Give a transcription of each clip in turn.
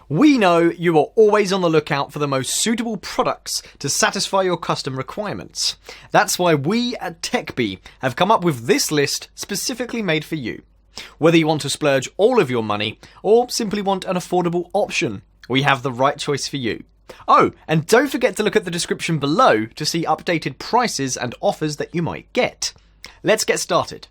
We know you are always on the lookout for the most suitable products to satisfy your custom requirements. That's why we at TechBee have come up with this list specifically made for you. Whether you want to splurge all of your money or simply want an affordable option, we have the right choice for you. Oh, and don't forget to look at the description below to see updated prices and offers that you might get. Let's get started.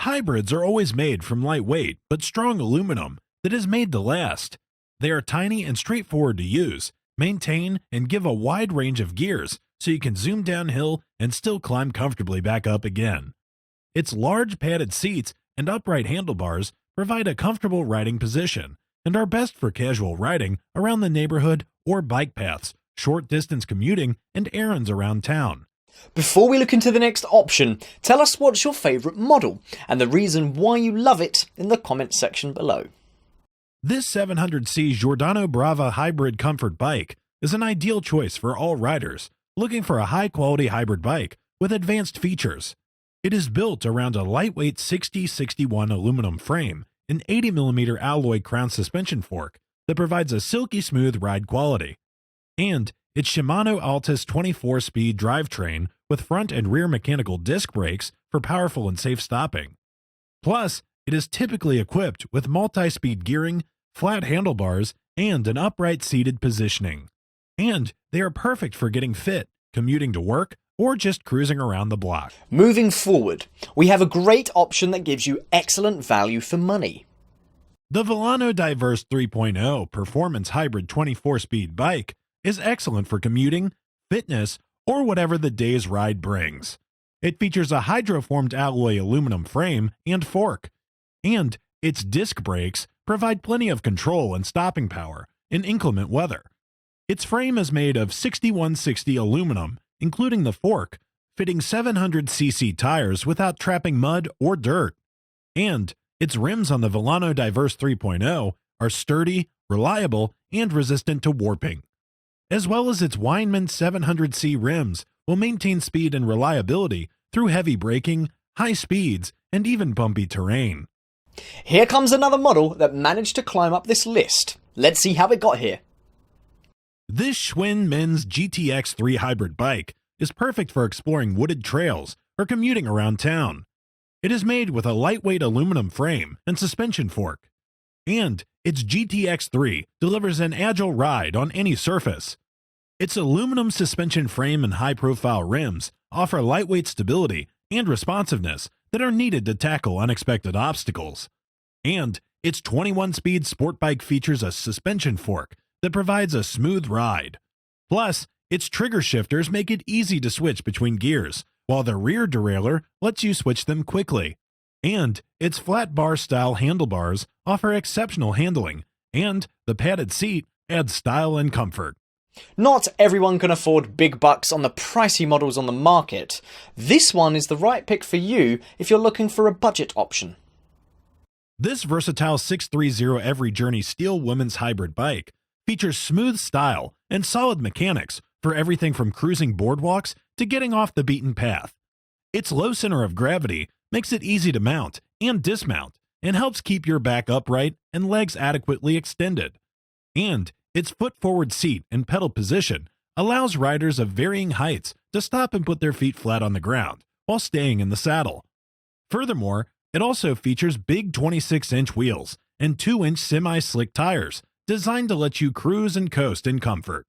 Hybrids are always made from lightweight but strong aluminum that is made to last. They are tiny and straightforward to use, maintain, and give a wide range of gears so you can zoom downhill and still climb comfortably back up again. Its large padded seats and upright handlebars provide a comfortable riding position and are best for casual riding around the neighborhood or bike paths, short distance commuting, and errands around town. Before we look into the next option, tell us what's your favourite model and the reason why you love it in the comments section below. This 700C Jordano Brava hybrid comfort bike is an ideal choice for all riders looking for a high-quality hybrid bike with advanced features. It is built around a lightweight 6061 aluminum frame and 80mm alloy crown suspension fork that provides a silky smooth ride quality. And its Shimano Altus 24-speed drivetrain with front and rear mechanical disc brakes for powerful and safe stopping. Plus, it is typically equipped with multi-speed gearing, flat handlebars, and an upright seated positioning. And they are perfect for getting fit, commuting to work, or just cruising around the block. Moving forward, we have a great option that gives you excellent value for money. The Villano Diverse 3.0 Performance Hybrid 24-speed bike is excellent for commuting, fitness, or whatever the day's ride brings. It features a hydroformed alloy aluminum frame and fork, and its disc brakes provide plenty of control and stopping power in inclement weather. Its frame is made of 6160 aluminum, including the fork, fitting 700cc tires without trapping mud or dirt. And its rims on the Villano Diverse 3.0 are sturdy, reliable, and resistant to warping. As well as its Weinmann 700C rims will maintain speed and reliability through heavy braking, high speeds, and even bumpy terrain. Here comes another model that managed to climb up this list. Let's see how it got here. This Schwinn Men's GTX3 hybrid bike is perfect for exploring wooded trails or commuting around town. It is made with a lightweight aluminum frame and suspension fork. And its GTX3 delivers an agile ride on any surface. Its aluminum suspension frame and high-profile rims offer lightweight stability and responsiveness that are needed to tackle unexpected obstacles. And its 21-speed sport bike features a suspension fork that provides a smooth ride. Plus, its trigger shifters make it easy to switch between gears, while the rear derailleur lets you switch them quickly. And its flat bar-style handlebars offer exceptional handling, and the padded seat adds style and comfort. Not everyone can afford big bucks on the pricey models on the market. This one is the right pick for you if you're looking for a budget option. This versatile 630 Every Journey Steel Women's Hybrid bike features smooth style and solid mechanics for everything from cruising boardwalks to getting off the beaten path. Its low center of gravity makes it easy to mount and dismount and helps keep your back upright and legs adequately extended. And its foot-forward seat and pedal position allows riders of varying heights to stop and put their feet flat on the ground while staying in the saddle. Furthermore, it also features big 26-inch wheels and 2-inch semi-slick tires designed to let you cruise and coast in comfort.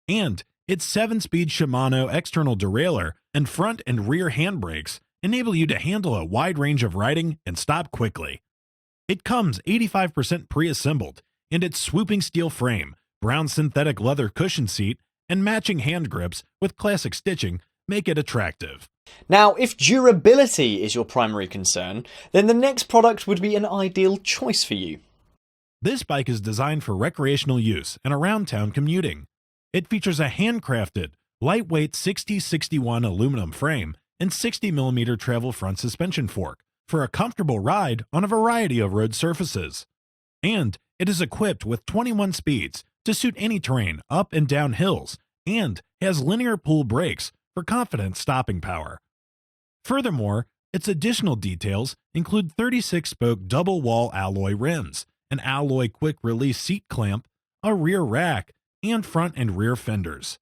And its 7-speed Shimano external derailleur and front and rear handbrakes enable you to handle a wide range of riding and stop quickly. It comes 85% pre-assembled, and its swooping steel frame, brown synthetic leather cushion seat, and matching hand grips with classic stitching make it attractive. Now, if durability is your primary concern, then the next product would be an ideal choice for you. This bike is designed for recreational use and around town commuting. It features a handcrafted, lightweight 6061 aluminum frame and 60mm travel front suspension fork for a comfortable ride on a variety of road surfaces. And it is equipped with 21 speeds to suit any terrain up and down hills and has linear pull brakes for confident stopping power. Furthermore, Its additional details include 36-spoke double-wall alloy rims, an alloy quick-release seat clamp, a rear rack, and front and rear fenders.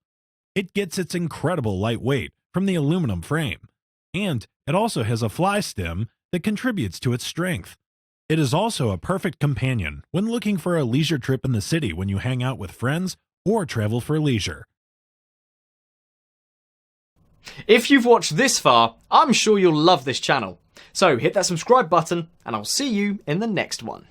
It gets its incredible lightweight from the aluminum frame, and it also has a fly stem that contributes to its strength. It is also a perfect companion when looking for a leisure trip in the city when you hang out with friends or travel for leisure. If you've watched this far, I'm sure you'll love this channel. So hit that subscribe button and I'll see you in the next one.